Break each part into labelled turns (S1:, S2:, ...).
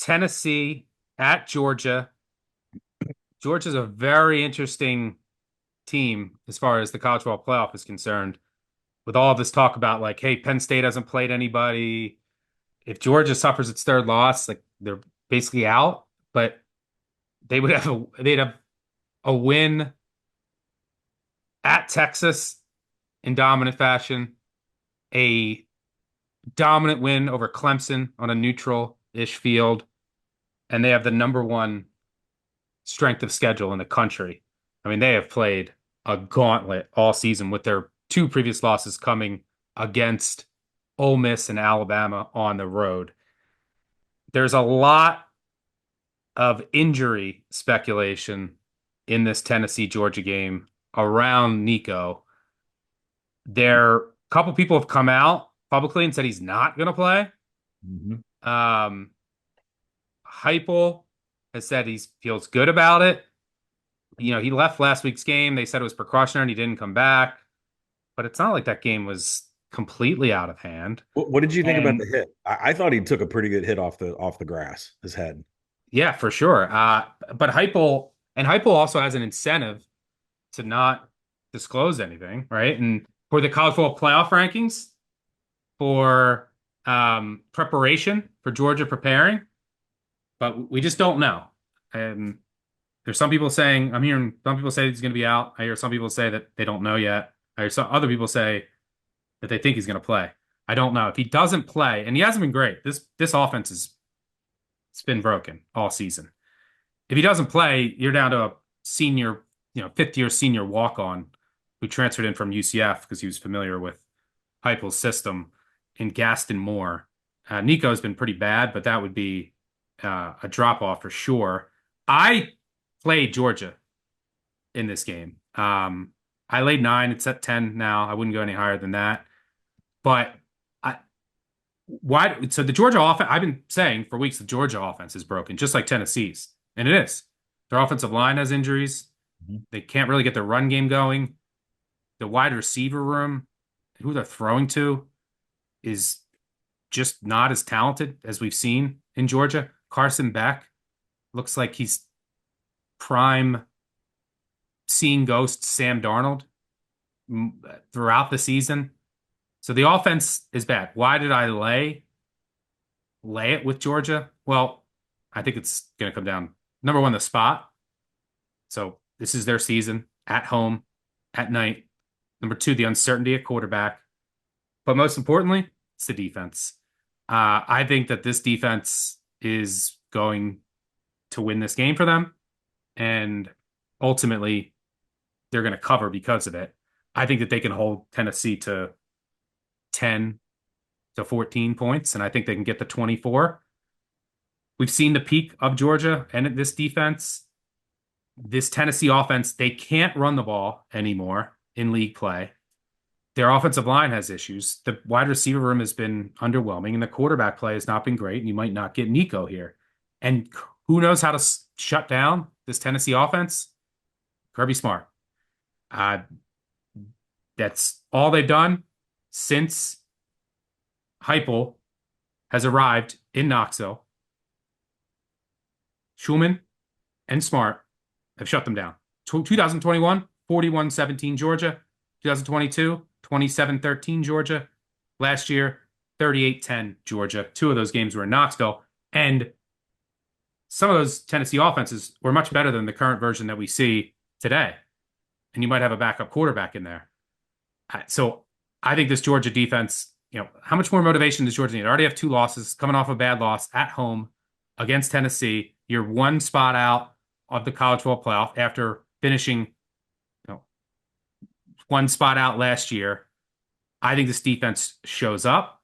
S1: Tennessee at Georgia. Georgia's a very interesting team as far as the college football playoff is concerned. With all this talk about like, hey, Penn State hasn't played anybody. If Georgia suffers its third loss, like they're basically out. But they'd have a win at Texas in dominant fashion, a dominant win over Clemson on a neutral-ish field, and they have the number one strength of schedule in the country. I mean, they have played a gauntlet all season with their two previous losses coming against Ole Miss and Alabama on the road. There's a lot of injury speculation in this Tennessee Georgia game around Nico. A couple people have come out publicly and said he's not going to play.
S2: Hmm.
S1: Um, Heupel has said he feels good about it. He left last week's game. They said it was precautionary and he didn't come back, but it's not like that game was completely out of hand.
S2: What did you think about the
S1: And
S2: hit? I thought he took a pretty good hit off the grass, his head.
S1: yeah, for sure. But Heupel also has an incentive to not disclose anything, right? And for the college football playoff rankings, for preparation for Georgia preparing, but we just don't know. And there's some people saying, I'm hearing some people say he's going to be out. I hear some people say that they don't know yet. I hear some other people say that they think he's going to play. I don't know. If he doesn't play, and he hasn't been great, this offense is it's been broken all season. If he doesn't play, you're down to a senior, fifth year senior walk on who transferred in from UCF because he was familiar with Heupel's system in Gaston Moore. Nico's been pretty bad, but that would be a drop off for sure. I played Georgia in this game. I laid 9. It's at 10 now. I wouldn't go any higher than that. But I why so the Georgia offense, I've been saying for weeks the Georgia offense is broken, just like Tennessee's. And it is. Their offensive line has injuries.
S2: Mhm.
S1: They can't really get their run game going. The wide receiver room, who they're throwing to, is just not as talented as we've seen in Georgia. Carson Beck looks like he's prime seeing ghosts Sam Darnold throughout the season. So the offense is bad. Why did I lay it with Georgia? Well, I think it's going to come down number one, the spot. So this is their season at home at night. Number two, the uncertainty at quarterback. But most importantly, it's the defense. I think that this defense is going to win this game for them. And ultimately, they're going to cover because of it. I think that they can hold Tennessee to 10 to 14 points, and I think they can get the 24. We've seen the peak of Georgia and this defense. This Tennessee offense, they can't run the ball anymore in league play. Their offensive line has issues. The wide receiver room has been underwhelming, and the quarterback play has not been great, and you might not get Nico here. And who knows how to shut down this Tennessee offense? Kirby Smart. Uh, that's all they've done since Heupel has arrived in Knoxville. Schulman and Smart have shut them down. 2021, 41-17 Georgia. 2022, 27-13 Georgia. Last year, 38-10 Georgia. Two of those games were in Knoxville. And some of those Tennessee offenses were much better than the current version that we see today. And you might have a backup quarterback in there. So I think this Georgia defense, how much more motivation does Georgia need? They already have 2 losses, coming off a bad loss at home against Tennessee. You're one spot out of the college football playoff after finishing, one spot out last year. I think this defense shows up.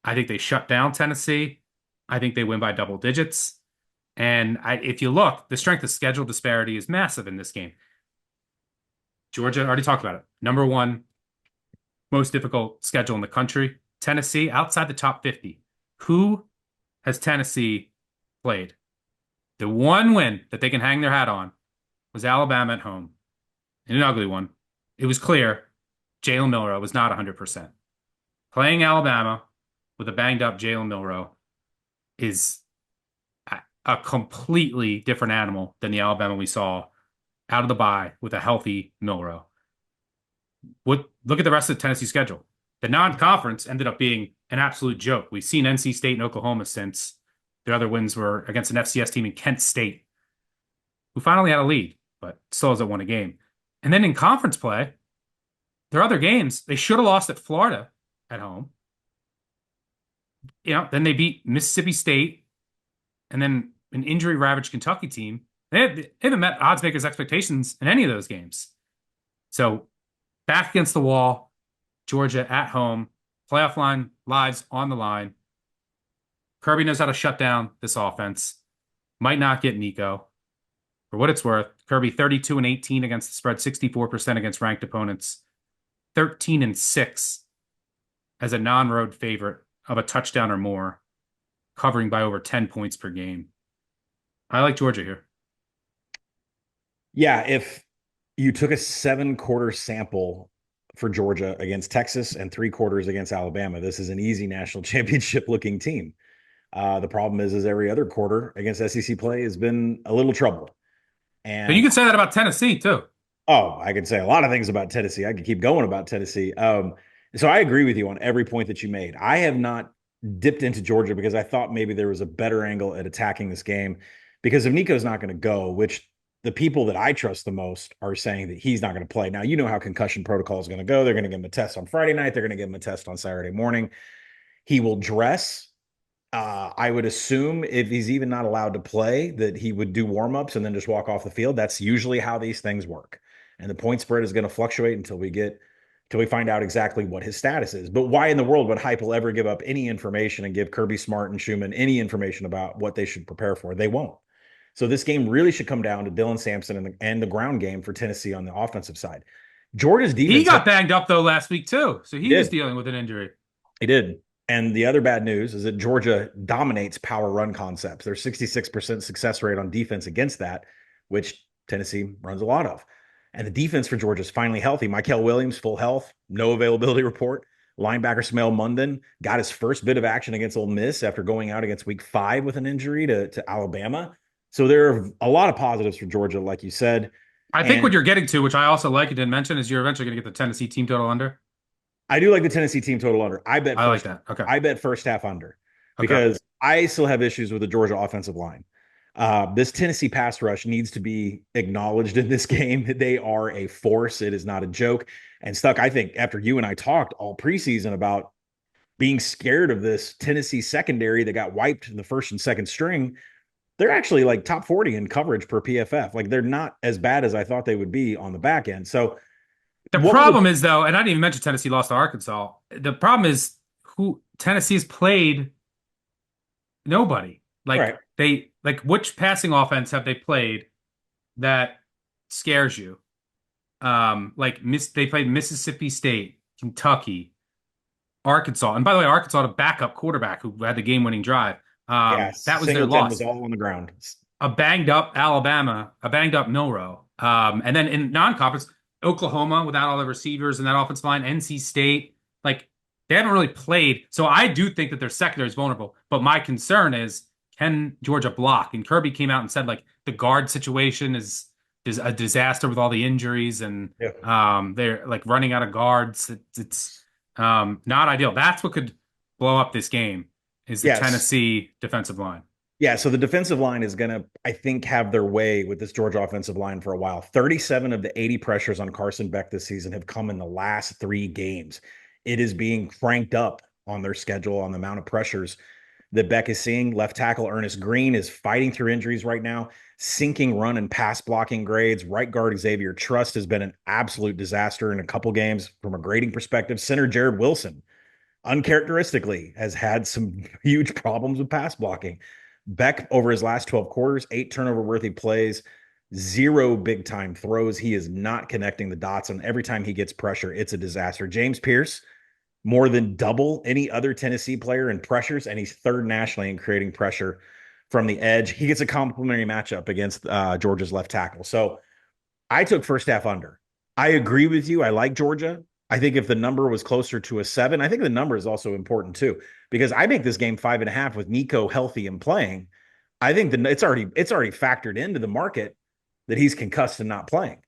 S1: I think they shut down Tennessee. I think they win by double digits. And if you look, the strength of schedule disparity is massive in this game. Georgia, already talked about it. Number one, most difficult schedule in the country. Tennessee, outside the top 50. Who has Tennessee played? The one win that they can hang their hat on was Alabama at home, in an ugly one. It was clear Jalen Milroe was not 100%. Playing Alabama with a banged up Jalen Milroe is a completely different animal than the Alabama we saw out of the bye with a healthy Milrow. Look at the rest of the Tennessee schedule. The non-conference ended up being an absolute joke. We've seen NC State and Oklahoma since. Their other wins were against an FCS team in Kent State, who finally had a lead, but still hasn't won a game. And then in conference play, their other games, they should have lost at Florida at home. Then they beat Mississippi State and then an injury-ravaged Kentucky team. They haven't met odds makers' expectations in any of those games. So back against the wall, Georgia at home, playoff line lives on the line. Kirby knows how to shut down this offense. Might not get Nico. For what it's worth, Kirby 32 and 18 against the spread, 64% against ranked opponents, 13 and 6 as a non-road favorite of a touchdown or more, covering by over 10 points per game. I like Georgia here.
S2: Yeah, if you took a 7-quarter sample for Georgia against Texas and 3 quarters against Alabama, this is an easy national championship looking team. The problem is every other quarter against SEC play has been a little trouble.
S1: But you
S2: And
S1: can say that about Tennessee too.
S2: oh, I could say a lot of things about Tennessee. I could keep going about Tennessee. So I agree with you on every point that you made. I have not dipped into Georgia because I thought maybe there was a better angle at attacking this game. Because if Nico's not going to go, which the people that I trust the most are saying that he's not going to play. Now, you know how concussion protocol is going to go. They're going to give him a test on Friday night. They're going to give him a test on Saturday morning. He will dress. I would assume if he's even not allowed to play, that he would do warmups and then just walk off the field. That's usually how these things work. And the point spread is going to fluctuate until we find out exactly what his status is. But why in the world would Heupel ever give up any information and give Kirby Smart and Schumann any information about what they should prepare for? They won't. So this game really should come down to Dylan Sampson and the ground game for Tennessee on the offensive side. Georgia's
S1: He
S2: defense
S1: got banged up though last week too, so he was
S2: did.
S1: dealing with an injury.
S2: He did. And the other bad news is that Georgia dominates power run concepts. There's 66% success rate on defense against that, which Tennessee runs a lot of. And the defense for Georgia is finally healthy. Michael Williams, full health, no availability report. Linebacker Smell Munden got his first bit of action against Ole Miss after going out against week 5 with an injury to Alabama. So there are a lot of positives for Georgia, like you said.
S1: I think what
S2: And
S1: you're getting to, which I also like and didn't mention, is you're eventually going to get the Tennessee team total under.
S2: I do like the Tennessee team total under.
S1: I like that. Okay.
S2: I bet first half under
S1: Okay.
S2: because I still have issues with the Georgia offensive line. This Tennessee pass rush needs to be acknowledged in this game. They are a force. It is not a joke. And Stuck, I think after you and I talked all preseason about being scared of this Tennessee secondary that got wiped in the first and second string, they're actually like top 40 in coverage per PFF. Like they're not as bad as I thought they would be on the back end. So
S1: The
S2: what was
S1: problem is though, and I didn't even mention Tennessee lost to Arkansas. The problem is who Tennessee's played nobody.
S2: right?
S1: Which passing offense have they played that scares you? They played Mississippi State, Kentucky, Arkansas. And by the way, Arkansas had a backup quarterback who had the game-winning drive.
S2: Yeah,
S1: That was their
S2: Singleton was
S1: loss.
S2: all on the ground.
S1: A banged up Alabama, a banged up Milrow. And then in non-conference, Oklahoma without all the receivers and that offensive line, NC State, like they haven't really played. So I do think that their secondary is vulnerable. But my concern is, can Georgia block? And Kirby came out and said like the guard situation is a disaster with all the injuries and
S2: Yeah.
S1: they're like running out of guards. It's not ideal. That's what could blow up this game is the
S2: Yes.
S1: Tennessee defensive line.
S2: Yeah. So the defensive line is going to, I think, have their way with this Georgia offensive line for a while. 37 of the 80 pressures on Carson Beck this season have come in the last 3 games. It is being cranked up on their schedule on the amount of pressures that Beck is seeing. Left tackle Ernest Green is fighting through injuries right now, sinking run and pass blocking grades. Right guard Xavier Trust has been an absolute disaster in a couple games from a grading perspective. Center Jared Wilson, uncharacteristically, has had some huge problems with pass blocking. Beck, over his last 12 quarters, 8 turnover worthy plays, 0 big time throws. He is not connecting the dots. And every time he gets pressure, it's a disaster. James Pierce, more than double any other Tennessee player in pressures, and he's third nationally in creating pressure from the edge. He gets a complimentary matchup against Georgia's left tackle. So I took first half under. I agree with you. I like Georgia. I think if the number was closer to a 7, I think the number is also important too, because I make this game 5.5 with Nico healthy and playing. I think it's already factored into the market that he's concussed and not playing.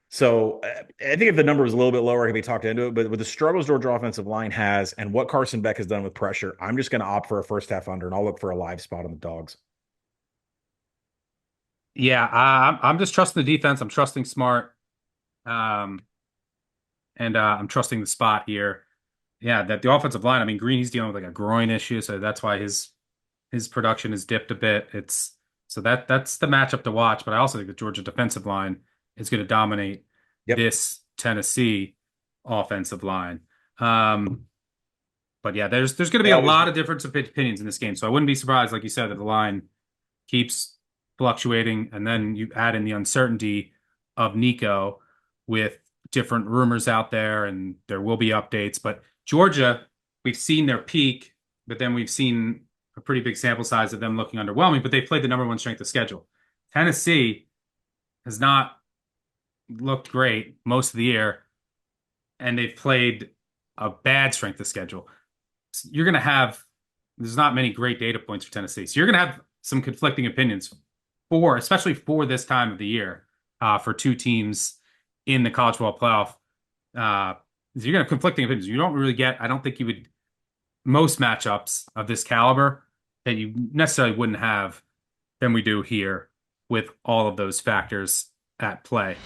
S2: So I think if the number was a little bit lower, he'd be talked into it. But with the struggles Georgia offensive line has and what Carson Beck has done with pressure, I'm just going to opt for a first half under, and I'll look for a live spot on the dogs.
S1: Yeah, I'm just trusting the defense. I'm trusting Smart, um, and I'm trusting the spot here. Yeah, that the offensive line. I mean, Green, he's dealing with like a groin issue, so that's why his production has dipped a bit. It's so that's the matchup to watch. But I also think the Georgia defensive line is going to dominate
S2: Yep.
S1: this Tennessee offensive line. Um, but yeah, there's going to
S2: They
S1: be a
S2: always
S1: lot
S2: do.
S1: of different opinions in this game, so I wouldn't be surprised, like you said, that the line keeps fluctuating, and then you add in the uncertainty of Nico with different rumors out there, and there will be updates. But Georgia, we've seen their peak, but then we've seen a pretty big sample size of them looking underwhelming, but they played the number one strength of schedule. Tennessee has not looked great most of the year, and they've played a bad strength of schedule. You're going to have, there's not many great data points for Tennessee. So you're going to have some conflicting opinions especially for this time of the year, for two teams in the college football playoff. So you're going to have conflicting opinions. You don't really get, I don't think you would, most matchups of this caliber that you necessarily wouldn't have than we do here with all of those factors at play.